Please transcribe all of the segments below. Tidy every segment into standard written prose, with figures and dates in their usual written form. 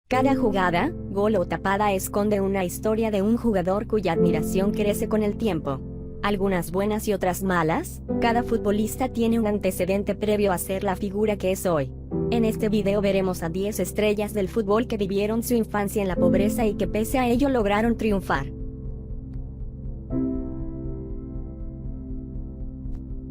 Cada jugada, gol o tapada esconde una historia de un jugador cuya admiración crece con el tiempo. Algunas buenas y otras malas, cada futbolista tiene un antecedente previo a ser la figura que es hoy. En este video veremos a 10 estrellas del fútbol que vivieron su infancia en la pobreza y que pese a ello lograron triunfar.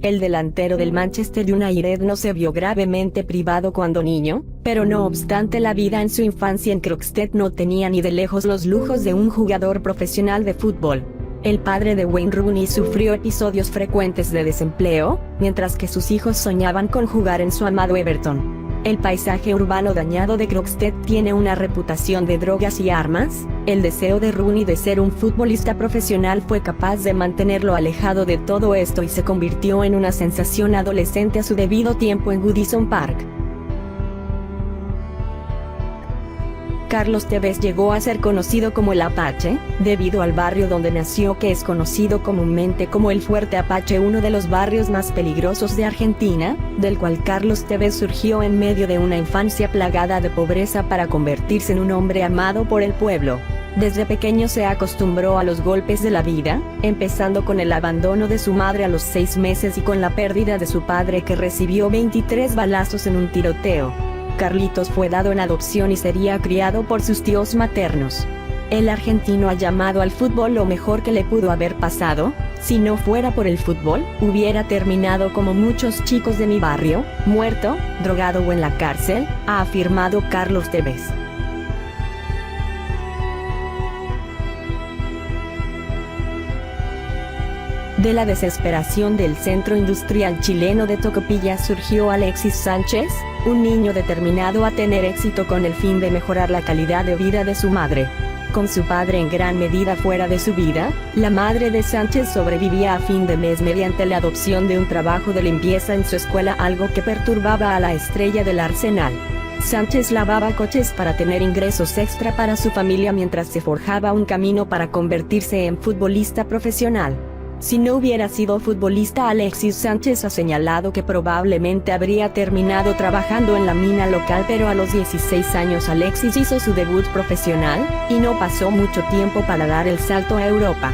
El delantero del Manchester United no se vio gravemente privado cuando niño, pero no obstante la vida en su infancia en Croxteth no tenía ni de lejos los lujos de un jugador profesional de fútbol. El padre de Wayne Rooney sufrió episodios frecuentes de desempleo, mientras que sus hijos soñaban con jugar en su amado Everton. El paisaje urbano dañado de Croxteth tiene una reputación de drogas y armas. El deseo de Rooney de ser un futbolista profesional fue capaz de mantenerlo alejado de todo esto y se convirtió en una sensación adolescente a su debido tiempo en Goodison Park. Carlos Tevez llegó a ser conocido como el Apache, debido al barrio donde nació, que es conocido comúnmente como el Fuerte Apache, uno de los barrios más peligrosos de Argentina, del cual Carlos Tevez surgió en medio de una infancia plagada de pobreza para convertirse en un hombre amado por el pueblo. Desde pequeño se acostumbró a los golpes de la vida, empezando con el abandono de su madre a los 6 meses y con la pérdida de su padre, que recibió 23 balazos en un tiroteo. Carlitos fue dado en adopción y sería criado por sus tíos maternos. El argentino ha llamado al fútbol lo mejor que le pudo haber pasado. Si no fuera por el fútbol, hubiera terminado como muchos chicos de mi barrio, muerto, drogado o en la cárcel, ha afirmado Carlos Tevez. De la desesperación del centro industrial chileno de Tocopilla surgió Alexis Sánchez, un niño determinado a tener éxito con el fin de mejorar la calidad de vida de su madre. Con su padre en gran medida fuera de su vida, la madre de Sánchez sobrevivía a fin de mes mediante la adopción de un trabajo de limpieza en su escuela, algo que perturbaba a la estrella del Arsenal. Sánchez lavaba coches para tener ingresos extra para su familia mientras se forjaba un camino para convertirse en futbolista profesional. Si no hubiera sido futbolista, Alexis Sánchez ha señalado que probablemente habría terminado trabajando en la mina local, pero a los 16 años Alexis hizo su debut profesional, y no pasó mucho tiempo para dar el salto a Europa.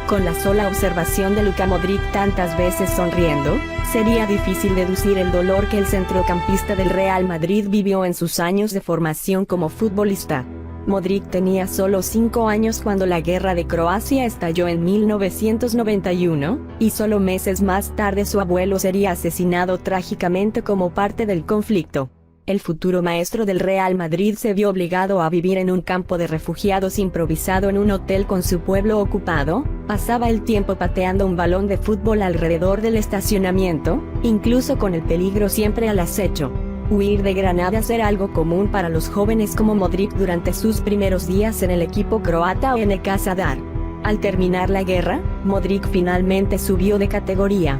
Con la sola observación de Luka Modric tantas veces sonriendo, sería difícil deducir el dolor que el centrocampista del Real Madrid vivió en sus años de formación como futbolista. Modric tenía solo 5 años cuando la guerra de Croacia estalló en 1991, y solo meses más tarde su abuelo sería asesinado trágicamente como parte del conflicto. El futuro maestro del Real Madrid se vio obligado a vivir en un campo de refugiados improvisado en un hotel con su pueblo ocupado. Pasaba el tiempo pateando un balón de fútbol alrededor del estacionamiento, incluso con el peligro siempre al acecho. Huir de granadas era algo común para los jóvenes como Modric durante sus primeros días en el equipo croata NK Zadar. Al terminar la guerra, Modric finalmente subió de categoría.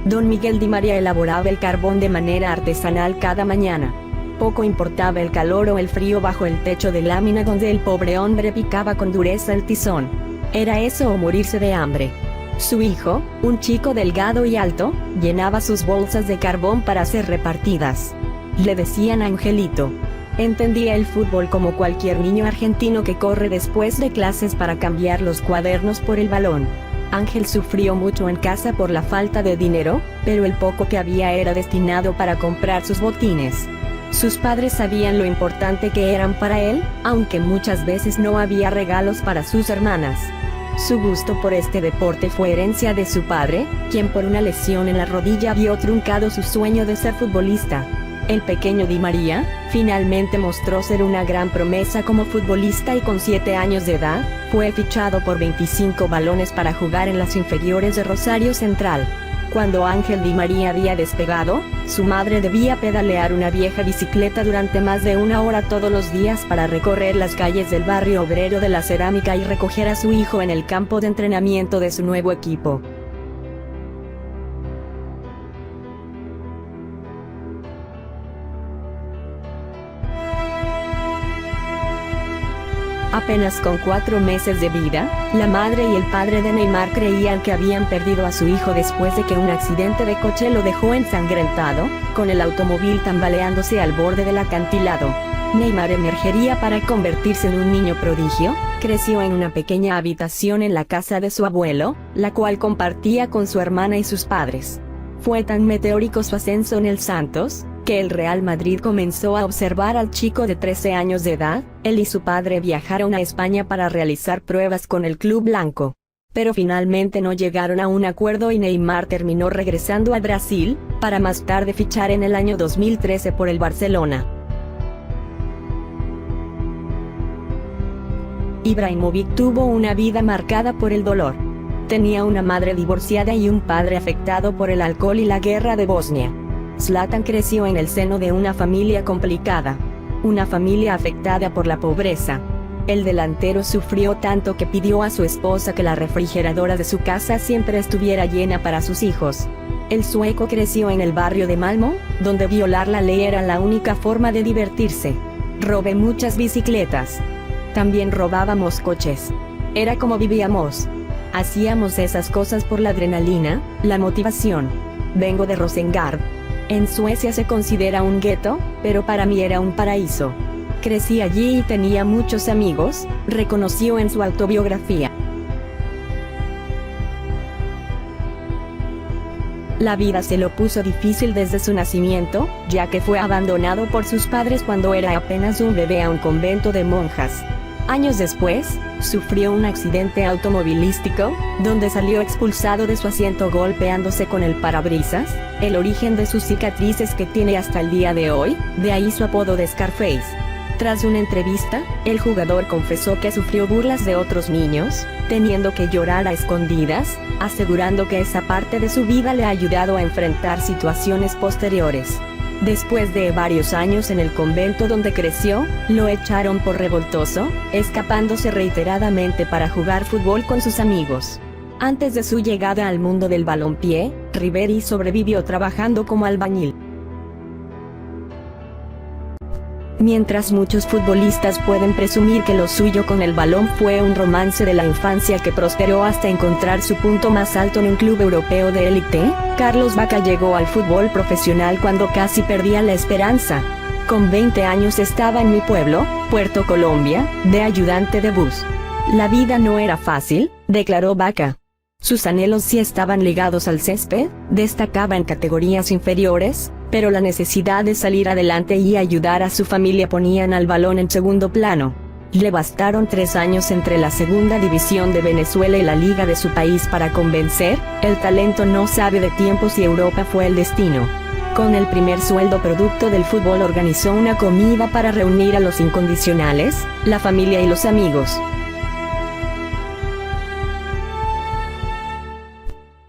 Don Miguel Di María elaboraba el carbón de manera artesanal cada mañana. Poco importaba el calor o el frío bajo el techo de lámina donde el pobre hombre picaba con dureza el tizón. Era eso o morirse de hambre. Su hijo, un chico delgado y alto, llenaba sus bolsas de carbón para ser repartidas. Le decían Angelito. Entendía el fútbol como cualquier niño argentino que corre después de clases para cambiar los cuadernos por el balón. Ángel sufrió mucho en casa por la falta de dinero, pero el poco que había era destinado para comprar sus botines. Sus padres sabían lo importante que eran para él, aunque muchas veces no había regalos para sus hermanas. Su gusto por este deporte fue herencia de su padre, quien por una lesión en la rodilla vio truncado su sueño de ser futbolista. El pequeño Di María, finalmente mostró ser una gran promesa como futbolista y con 7 años de edad, fue fichado por 25 balones para jugar en las inferiores de Rosario Central. Cuando Ángel Di María había despegado, su madre debía pedalear una vieja bicicleta durante más de 1 hora todos los días para recorrer las calles del barrio obrero de la Cerámica y recoger a su hijo en el campo de entrenamiento de su nuevo equipo. A apenas con 4 meses de vida, la madre y el padre de Neymar creían que habían perdido a su hijo después de que un accidente de coche lo dejó ensangrentado, con el automóvil tambaleándose al borde del acantilado. Neymar emergería para convertirse en un niño prodigio. Creció en una pequeña habitación en la casa de su abuelo, la cual compartía con su hermana y sus padres. Fue tan meteórico su ascenso en el Santos, que el Real Madrid comenzó a observar al chico de 13 años de edad. Él y su padre viajaron a España para realizar pruebas con el club blanco. Pero finalmente no llegaron a un acuerdo y Neymar terminó regresando a Brasil, para más tarde fichar en el año 2013 por el Barcelona. Ibrahimovic tuvo una vida marcada por el dolor. Tenía una madre divorciada y un padre afectado por el alcohol y la guerra de Bosnia. Zlatan creció en el seno de una familia complicada. Una familia afectada por la pobreza. El delantero sufrió tanto que pidió a su esposa que la refrigeradora de su casa siempre estuviera llena para sus hijos. El sueco creció en el barrio de Malmö, donde violar la ley era la única forma de divertirse. Robé muchas bicicletas. También robábamos coches. Era como vivíamos. Hacíamos esas cosas por la adrenalina, la motivación. Vengo de Rosengård. En Suecia se considera un gueto, pero para mí era un paraíso. Crecí allí y tenía muchos amigos, reconoció en su autobiografía. La vida se lo puso difícil desde su nacimiento, ya que fue abandonado por sus padres cuando era apenas un bebé a un convento de monjas. Años después, sufrió un accidente automovilístico, donde salió expulsado de su asiento golpeándose con el parabrisas, el origen de sus cicatrices que tiene hasta el día de hoy, de ahí su apodo de Scarface. Tras una entrevista, el jugador confesó que sufrió burlas de otros niños, teniendo que llorar a escondidas, asegurando que esa parte de su vida le ha ayudado a enfrentar situaciones posteriores. Después de varios años en el convento donde creció, lo echaron por revoltoso, escapándose reiteradamente para jugar fútbol con sus amigos. Antes de su llegada al mundo del balompié, Ribéry sobrevivió trabajando como albañil. Mientras muchos futbolistas pueden presumir que lo suyo con el balón fue un romance de la infancia que prosperó hasta encontrar su punto más alto en un club europeo de élite, Carlos Bacca llegó al fútbol profesional cuando casi perdía la esperanza. Con 20 años estaba en mi pueblo, Puerto Colombia, de ayudante de bus. La vida no era fácil, declaró Bacca. Sus anhelos sí estaban ligados al césped, destacaba en categorías inferiores, pero la necesidad de salir adelante y ayudar a su familia ponían al balón en segundo plano. Le bastaron 3 años entre la segunda división de Venezuela y la liga de su país para convencer, el talento no sabe de tiempos y Europa fue el destino. Con el primer sueldo producto del fútbol organizó una comida para reunir a los incondicionales, la familia y los amigos.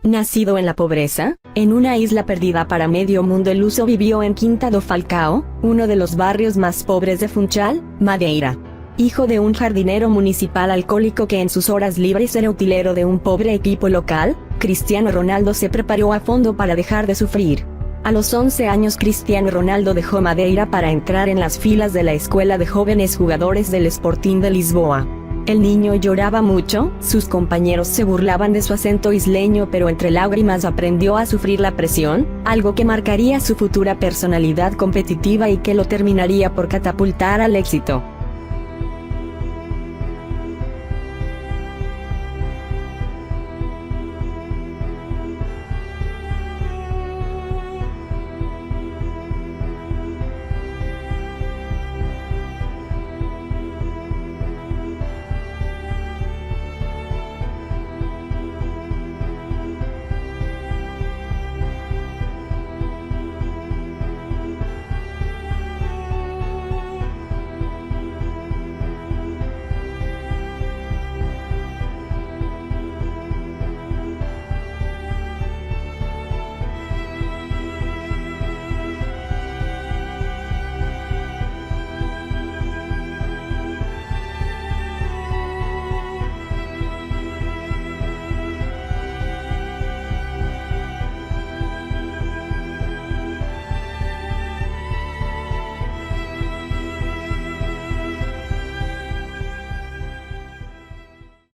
Nacido en la pobreza, en una isla perdida para medio mundo, el luso vivió en Quinta do Falcao, uno de los barrios más pobres de Funchal, Madeira. Hijo de un jardinero municipal alcohólico que en sus horas libres era utilero de un pobre equipo local, Cristiano Ronaldo se preparó a fondo para dejar de sufrir. A los 11 años Cristiano Ronaldo dejó Madeira para entrar en las filas de la escuela de jóvenes jugadores del Sporting de Lisboa. El niño lloraba mucho, sus compañeros se burlaban de su acento isleño, pero entre lágrimas aprendió a sufrir la presión, algo que marcaría su futura personalidad competitiva y que lo terminaría por catapultar al éxito.